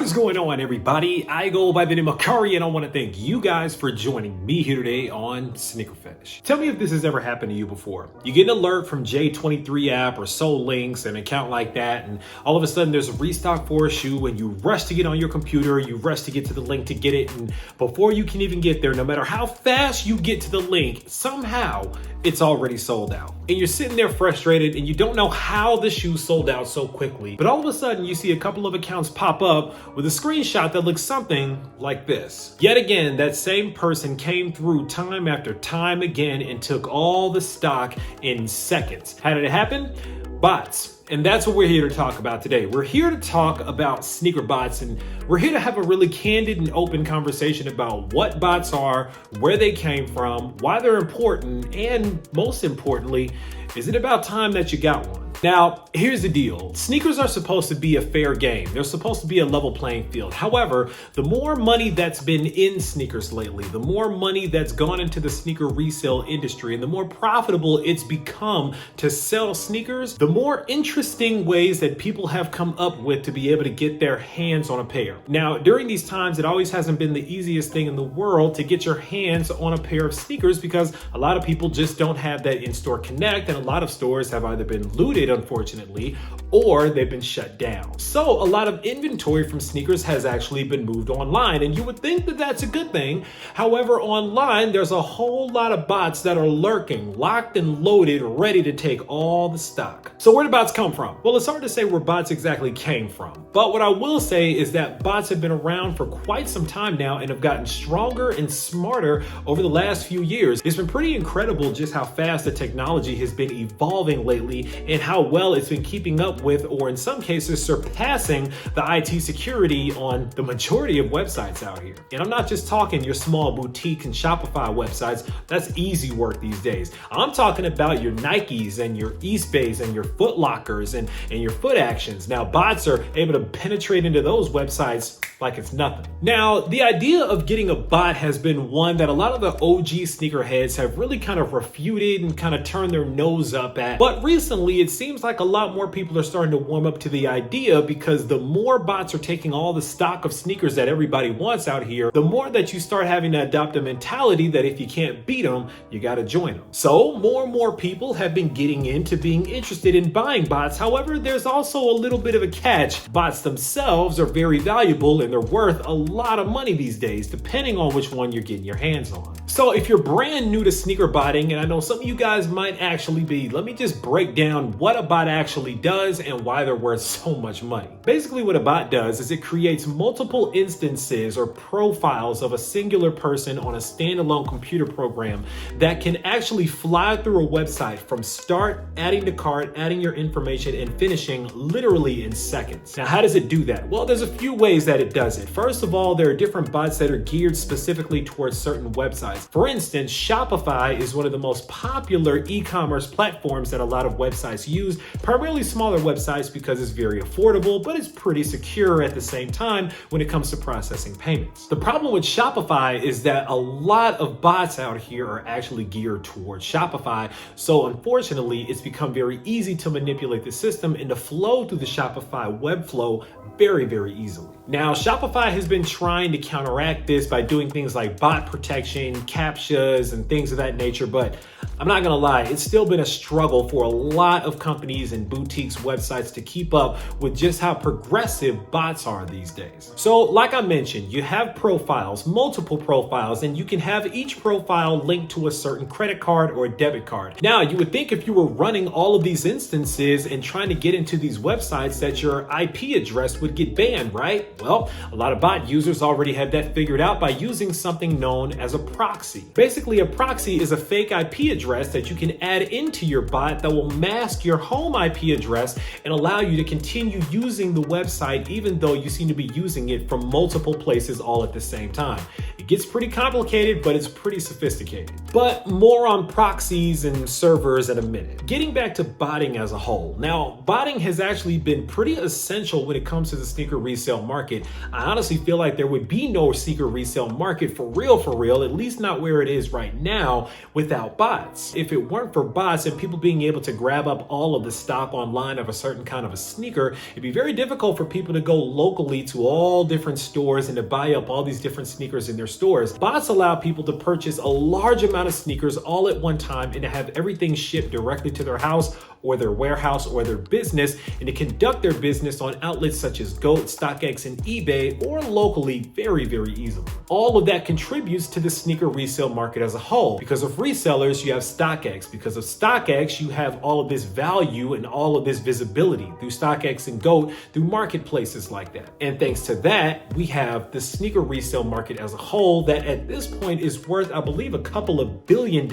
What is going on, everybody? I go by the name of Kari, and I want to thank you guys for joining me here today on SneakerPhetish. Tell me if this has ever happened to you before. You get an alert from J23 app or Soul Links, an account like that, and all of a sudden there's a restock for a shoe, and you rush to get on your computer, you rush to get to the link to get it, and before you can even get there, no matter how fast you get to the link, somehow it's already sold out. And you're sitting there frustrated and you don't know how the shoe sold out so quickly. But all of a sudden you see a couple of accounts pop up with a screenshot that looks something like this. Yet again, that same person came through time after time again and took all the stock in seconds. How did it happen? Bots. And that's what we're here to talk about today. We're here to talk about sneaker bots, and we're here to have a really candid and open conversation about what bots are, where they came from, why they're important, and most importantly, is it about time that you got one? Now, here's the deal. Sneakers are supposed to be a fair game. They're supposed to be a level playing field. However, the more money that's been in sneakers lately, the more money that's gone into the sneaker resale industry, and the more profitable it's become to sell sneakers, the more interesting ways that people have come up with to be able to get their hands on a pair. Now, during these times, it always hasn't been the easiest thing in the world to get your hands on a pair of sneakers because a lot of people just don't have that in-store connect, and a lot of stores have either been looted, unfortunately, or they've been shut down. So a lot of inventory from sneakers has actually been moved online, and you would think that that's a good thing. However, online, there's a whole lot of bots that are lurking, locked and loaded, ready to take all the stock. So where do bots come from? Well, it's hard to say where bots exactly came from, but what I will say is that bots have been around for quite some time now and have gotten stronger and smarter over the last few years. It's been pretty incredible just how fast the technology has been evolving lately and how well it's been keeping up with, or in some cases surpassing, the IT security on the majority of websites out here. And I'm not just talking your small boutique and Shopify websites. That's easy work these days. I'm talking about your Nikes and your Eastbays and your Foot Lockers and your Foot Actions. Now, bots are able to penetrate into those websites like it's nothing. Now, the idea of getting a bot has been one that a lot of the OG sneakerheads have really kind of refuted and kind of turned their nose up at. But recently, it seems like a lot more people are starting to warm up to the idea, because the more bots are taking all the stock of sneakers that everybody wants out here, the more that you start having to adopt a mentality that if you can't beat them, you got to join them. So more and more people have been getting into being interested in buying bots. However, there's also a little bit of a catch. Bots themselves are very valuable and they're worth a lot of money these days, depending on which one you're getting your hands on. So if you're brand new to sneaker botting, and I know some of you guys might actually be, let me just break down what a bot actually does and why they're worth so much money. Basically, what a bot does is it creates multiple instances or profiles of a singular person on a standalone computer program that can actually fly through a website from start, adding to cart, adding your information, and finishing literally in seconds. Now, how does it do that? Well, there's a few ways that it does it. First of all, there are different bots that are geared specifically towards certain websites. For instance, Shopify is one of the most popular e-commerce platforms that a lot of websites use, primarily smaller websites because it's very affordable, but it's pretty secure at the same time when it comes to processing payments. The problem with Shopify is that a lot of bots out here are actually geared towards Shopify. So unfortunately, it's become very easy to manipulate the system and to flow through the Shopify web flow very, very easily. Now, Shopify has been trying to counteract this by doing things like bot protection, CAPTCHAs, and things of that nature, but I'm not gonna lie, it's still been a struggle for a lot of companies and boutiques websites to keep up with just how progressive bots are these days. So like I mentioned, you have profiles, multiple profiles, and you can have each profile linked to a certain credit card or a debit card. Now, you would think if you were running all of these instances and trying to get into these websites that your IP address would get banned, right? Well, a lot of bot users already have that figured out by using something known as a proxy. Basically, a proxy is a fake IP address that you can add into your bot that will mask your home IP address and allow you to continue using the website even though you seem to be using it from multiple places all at the same time. It Gets pretty complicated, but it's pretty sophisticated. But more on proxies and servers in a minute. Getting back to botting as a whole. Now, botting has actually been pretty essential when it comes to the sneaker resale market. I honestly feel like there would be no sneaker resale market for real, at least not where it is right now, without bots. If it weren't for bots and people being able to grab up all of the stock online of a certain kind of a sneaker, it'd be very difficult for people to go locally to all different stores and to buy up all these different sneakers in their stores. Bots allow people to purchase a large amount of sneakers all at one time and to have everything shipped directly to their house or their warehouse or their business, and to conduct their business on outlets such as GOAT, StockX, and eBay, or locally very easily. All of that contributes to the sneaker resale market as a whole. Because of resellers, you have StockX. Because of StockX, you have all of this value and all of this visibility through StockX and GOAT, through marketplaces like that. And thanks to that, we have the sneaker resale market as a whole that at this point is worth, I believe, a couple of $1 billion.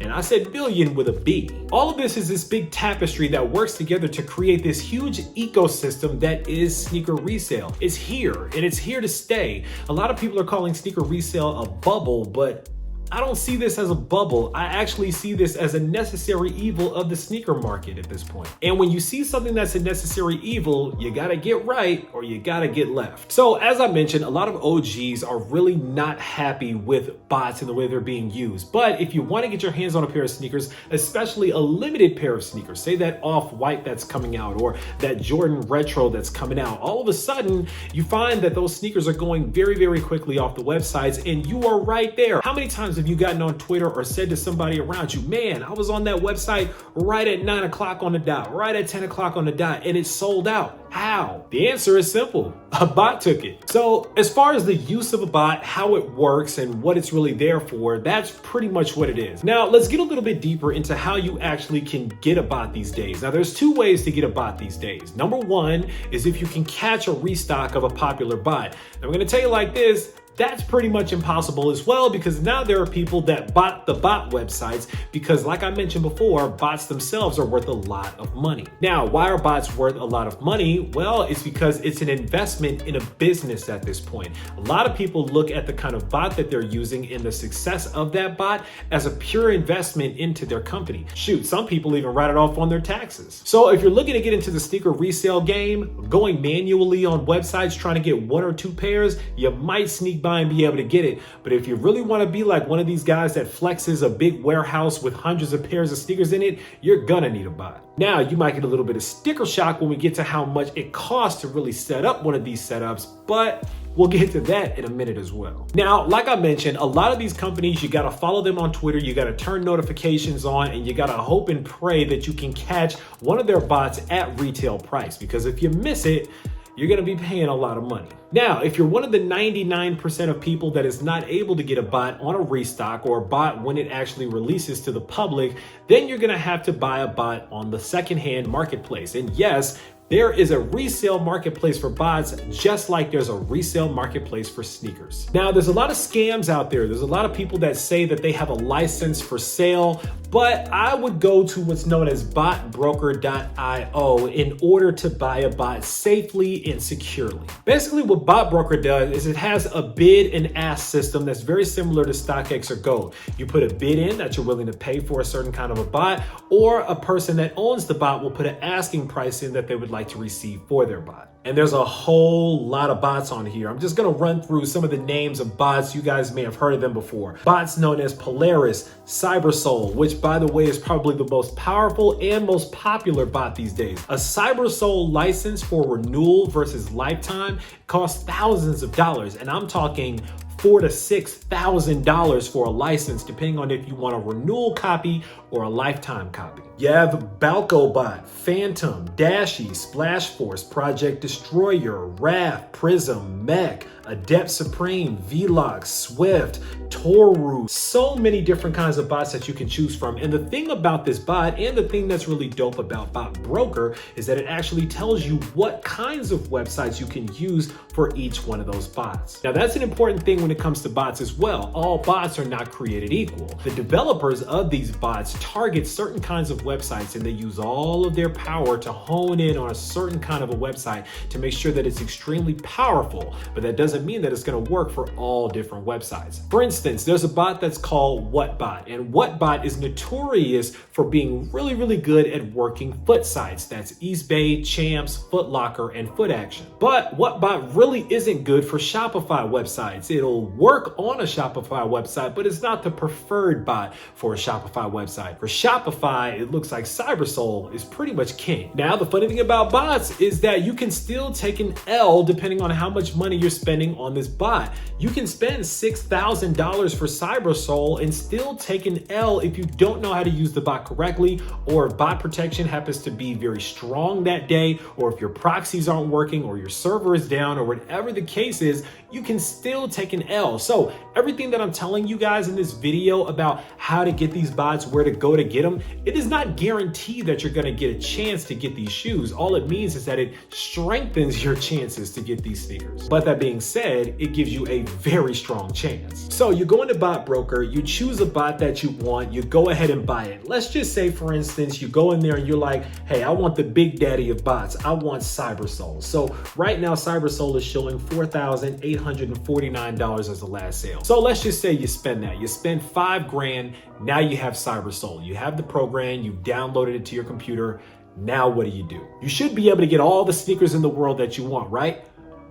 And I said billion with a B. All of this is this big tapestry that works together to create this huge ecosystem that is sneaker resale. It's here and it's here to stay. A lot of people are calling sneaker resale a bubble, but I don't see this as a bubble. I actually see this as a necessary evil of the sneaker market at this point. And when you see something that's a necessary evil, you gotta get right or you gotta get left. So as I mentioned, a lot of OGs are really not happy with bots and the way they're being used. But if you wanna get your hands on a pair of sneakers, especially a limited pair of sneakers, say that off-white that's coming out or that Jordan retro that's coming out, all of a sudden you find that those sneakers are going very quickly off the websites and you are right there. How many times have you gotten on Twitter or said to somebody around you, man, I was on that website right at 9 o'clock on the dot, right at 10 o'clock on the dot, and it sold out? How? The answer is simple. A bot took it. So as far as the use of a bot, how it works and what it's really there for, that's pretty much what it is. Now let's get a little bit deeper into how you actually can get a bot these days. Now there's two ways to get a bot these days. Number one is if you can catch a restock of a popular bot. Now I'm gonna tell you like this, that's pretty much impossible as well, because now there are people that bot the bot websites because, like I mentioned before, bots themselves are worth a lot of money. Now, why are bots worth a lot of money? Well, it's because it's an investment in a business at this point. A lot of people look at the kind of bot that they're using and the success of that bot as a pure investment into their company. Shoot, some people even write it off on their taxes. So if you're looking to get into the sneaker resale game, going manually on websites trying to get one or two pairs, you might sneak by and be able to get it. But if you really want to be like one of these guys that flexes a big warehouse with hundreds of pairs of sneakers in it, you're gonna need a bot. Now, you might get a little bit of sticker shock when we get to how much it costs to really set up one of these setups, but we'll get to that in a minute as well. Now, like I mentioned, a lot of these companies, you gotta follow them on Twitter, you gotta turn notifications on, and you gotta hope and pray that you can catch one of their bots at retail price, because if you miss it, you're gonna be paying a lot of money. Now, if you're one of the 99% of people that is not able to get a bot on a restock or a bot when it actually releases to the public, then you're gonna have to buy a bot on the secondhand marketplace. And yes, there is a resale marketplace for bots, just like there's a resale marketplace for sneakers. Now, there's a lot of scams out there. There's a lot of people that say that they have a license for sale, but I would go to what's known as botbroker.io in order to buy a bot safely and securely. Basically, what BotBroker does is it has a bid and ask system that's very similar to StockX or GOAT. You put a bid in that you're willing to pay for a certain kind of a bot, or a person that owns the bot will put an asking price in that they would like to receive for their bot. And there's a whole lot of bots on here. I'm just gonna run through some of the names of bots. You guys may have heard of them before. Bots known as Polaris, CyberSoul, which by the way is probably the most powerful and most popular bot these days. A CyberSoul license for renewal versus lifetime costs thousands of dollars, and I'm talking $4,000 to $6,000 for a license, depending on if you want a renewal copy or a lifetime copy. You have BalcoBot, Phantom, Dashy, Splashforce, Project Destroyer, Raft, Prism, Mech, Adept Supreme, Vlog, Swift, Toru. So many different kinds of bots that you can choose from. And the thing about this bot, and the thing that's really dope about BotBroker, is that it actually tells you what kinds of websites you can use for each one of those bots. Now, that's an important thing when it comes to bots as well. All bots are not created equal. The developers of these bots target certain kinds of websites, and they use all of their power to hone in on a certain kind of a website to make sure that it's extremely powerful. But that doesn't doesn't mean that it's going to work for all different websites. For instance, there's a bot that's called WhatBot, and WhatBot is notorious for being really, really good at working foot sites. That's Eastbay, Champs, Foot Locker, and Foot Action. But WhatBot really isn't good for Shopify websites. It'll work on a Shopify website, but it's not the preferred bot for a Shopify website. For Shopify, it looks like CyberSoul is pretty much king. Now, the funny thing about bots is that you can still take an L depending on how much money you're spending on this bot. You can spend $6,000 for CyberSoul and still take an L if you don't know how to use the bot correctly, or if bot protection happens to be very strong that day, or if your proxies aren't working, or your server is down, or whatever the case is, you can still take an L. So everything that I'm telling you guys in this video about how to get these bots, where to go to get them, it is not guaranteed that you're gonna get a chance to get these shoes. All it means is that it strengthens your chances to get these sneakers. But that being said, it gives you a very strong chance. So you go into Bot Broker, you choose a bot that you want, you go ahead and buy it. Let's just say, for instance, you go in there and you're like, hey, I want the big daddy of bots. I want CyberSoul. So right now, CyberSoul is showing $4,849 as the last sale. So let's just say you spend that. You spend $5 grand. Now you have CyberSoul. You have the program, you downloaded it to your computer. Now what do? You should be able to get all the sneakers in the world that you want, right?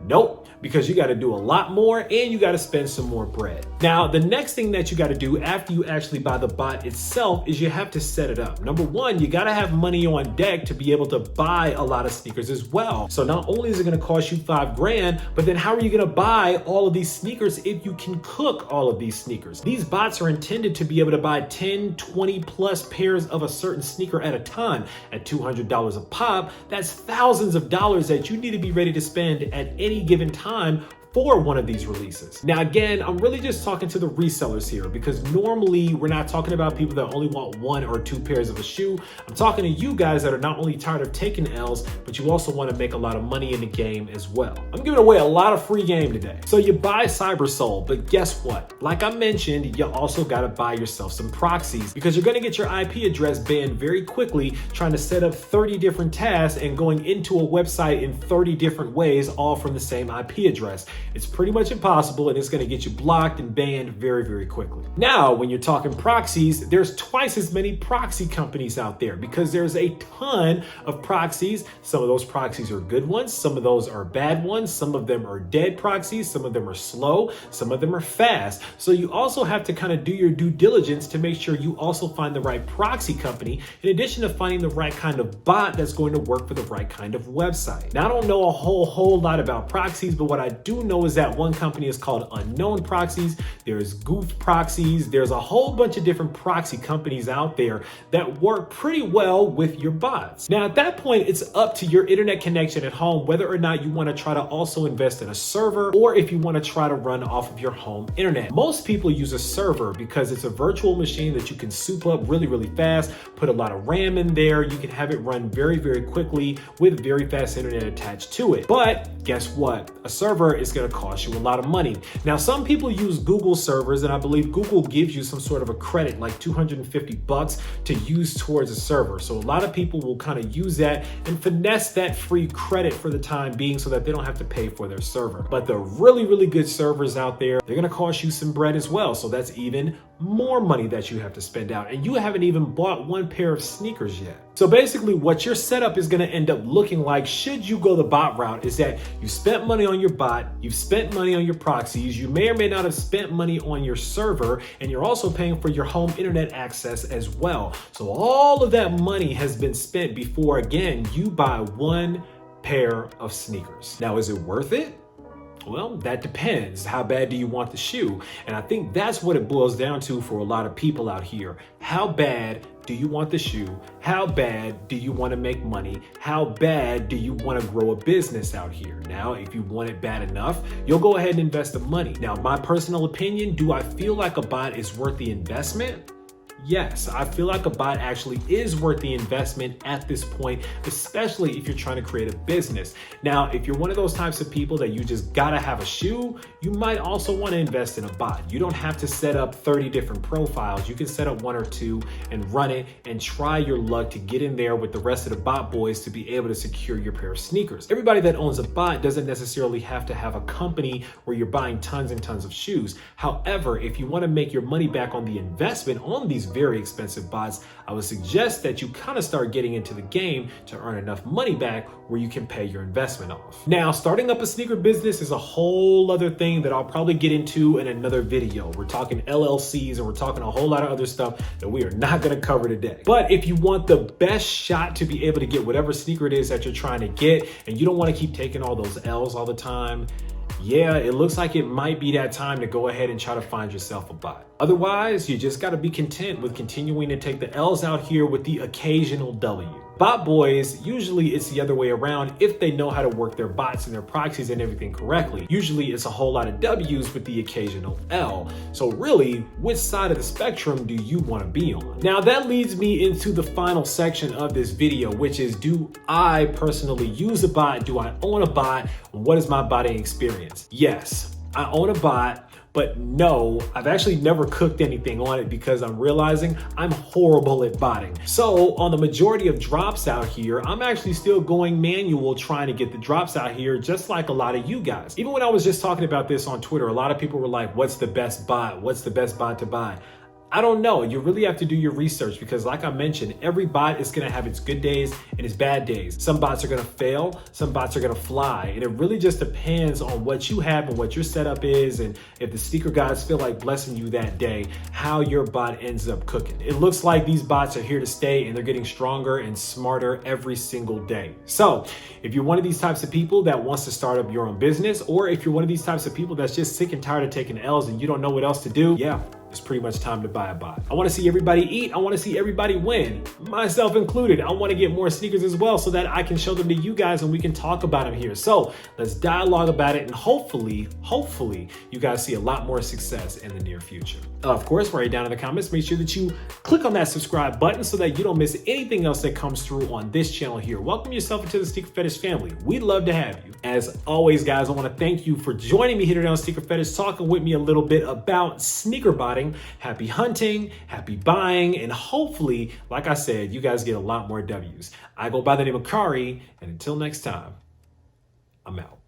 Nope, because you got to do a lot more and you got to spend some more bread. Now, the next thing that you got to do after you actually buy the bot itself is you have to set it up. Number one, you got to have money on deck to be able to buy a lot of sneakers as well. So not only is it going to cost you $5 grand, but then how are you going to buy all of these sneakers if you can cook all of these sneakers? These bots are intended to be able to buy 10, 20 plus pairs of a certain sneaker at a time. At $200 a pop, that's thousands of dollars that you need to be ready to spend at any given time for one of these releases. Now, again, I'm really just talking to the resellers here, because normally we're not talking about people that only want 1 or 2 pairs of a shoe. I'm talking to you guys that are not only tired of taking L's, but you also want to make a lot of money in the game as well. I'm giving away a lot of free game today. So you buy CyberSoul, but guess what? Like I mentioned, you also got to buy yourself some proxies, because you're going to get your IP address banned very quickly trying to set up 30 different tasks and going into a website in 30 different ways, all from the same IP address. It's pretty much impossible, and it's going to get you blocked and banned very, very quickly. Now, when you're talking proxies, there's twice as many proxy companies out there, because there's a ton of proxies. Some of those proxies are good ones. Some of those are bad ones. Some of them are dead proxies. Some of them are slow. Some of them are fast. So you also have to kind of do your due diligence to make sure you also find the right proxy company, in addition to finding the right kind of bot that's going to work for the right kind of website. Now, I don't know a whole lot about proxies, but what I do know is that one company is called Unknown Proxies. There's Goof Proxies. There's a whole bunch of different proxy companies out there that work pretty well with your bots. Now, at that point, it's up to your internet connection at home whether or not you want to try to also invest in a server, or if you want to try to run off of your home internet. Most people use a server because it's a virtual machine that you can soup up really, really fast, put a lot of RAM in there. You can have it run very, very quickly with very fast internet attached to it. But guess what? A server is going to cost you a lot of money. Now, some people use Google servers, and I believe Google gives you some sort of a credit, like $250 to use towards a server. So a lot of people will kind of use that and finesse that free credit for the time being so that they don't have to pay for their server. But the really, really good servers out there, they're going to cost you some bread as well. So that's even more money that you have to spend out. And you haven't even bought 1 pair of sneakers yet. So basically what your setup is going to end up looking like, should you go the bot route, is that you spent money on your bot, you've spent money on your proxies, you may or may not have spent money on your server, and you're also paying for your home internet access as well. So all of that money has been spent before, again, you buy 1 pair of sneakers. Now, is it worth it? Well, that depends. How bad do you want the shoe? And I think that's what it boils down to for a lot of people out here. How bad do you want the shoe? How bad do you want to make money? How bad do you want to grow a business out here? Now, if you want it bad enough, you'll go ahead and invest the money. Now, my personal opinion, do I feel like a bot is worth the investment? Yes, I feel like a bot actually is worth the investment at this point, especially if you're trying to create a business. Now, if you're one of those types of people that you just gotta have a shoe, you might also want to invest in a bot. You don't have to set up 30 different profiles. You can set up one or two and run it and try your luck to get in there with the rest of the bot boys to be able to secure your pair of sneakers. Everybody that owns a bot doesn't necessarily have to have a company where you're buying tons and tons of shoes. However, if you want to make your money back on the investment on these very expensive bots, I would suggest that you kind of start getting into the game to earn enough money back where you can pay your investment off. Now, starting up a sneaker business is a whole other thing that I'll probably get into in another video. We're talking LLCs and we're talking a whole lot of other stuff that we are not going to cover today. But if you want the best shot to be able to get whatever sneaker it is that you're trying to get, and you don't want to keep taking all those L's all the time, yeah, it looks like it might be that time to go ahead and try to find yourself a bot. Otherwise, you just got to be content with continuing to take the L's out here with the occasional W. Bot boys, usually it's the other way around if they know how to work their bots and their proxies and everything correctly. Usually it's a whole lot of W's with the occasional L. So really, which side of the spectrum do you want to be on? Now that leads me into the final section of this video, which is, do I personally use a bot? Do I own a bot? What is my botting experience? Yes, I own a bot. But no, I've actually never cooked anything on it because I'm realizing I'm horrible at botting. So on the majority of drops out here, I'm actually still going manual trying to get the drops out here, just like a lot of you guys. Even when I was just talking about this on Twitter, a lot of people were like, what's the best bot? What's the best bot to buy? I don't know. You really have to do your research because like I mentioned, every bot is going to have its good days and its bad days. Some bots are going to fail. Some bots are going to fly. And it really just depends on what you have and what your setup is. And if the sneaker gods feel like blessing you that day, how your bot ends up cooking. It looks like these bots are here to stay and they're getting stronger and smarter every single day. So if you're one of these types of people that wants to start up your own business, or if you're one of these types of people that's just sick and tired of taking L's and you don't know what else to do, yeah, it's pretty much time to buy a bot. I want to see everybody eat. I want to see everybody win, myself included. I want to get more sneakers as well so that I can show them to you guys and we can talk about them here. So let's dialogue about it and hopefully you guys see a lot more success in the near future. Of course, write it down in the comments. Make sure that you click on that subscribe button so that you don't miss anything else that comes through on this channel here. Welcome yourself into the Sneaker Fetish family. We'd love to have you. As always, guys, I want to thank you for joining me here today on Sneaker Fetish, talking with me a little bit about sneaker botting. Happy hunting, happy buying, and hopefully, like I said, you guys get a lot more W's. I go by the name of Kari, and until next time, I'm out.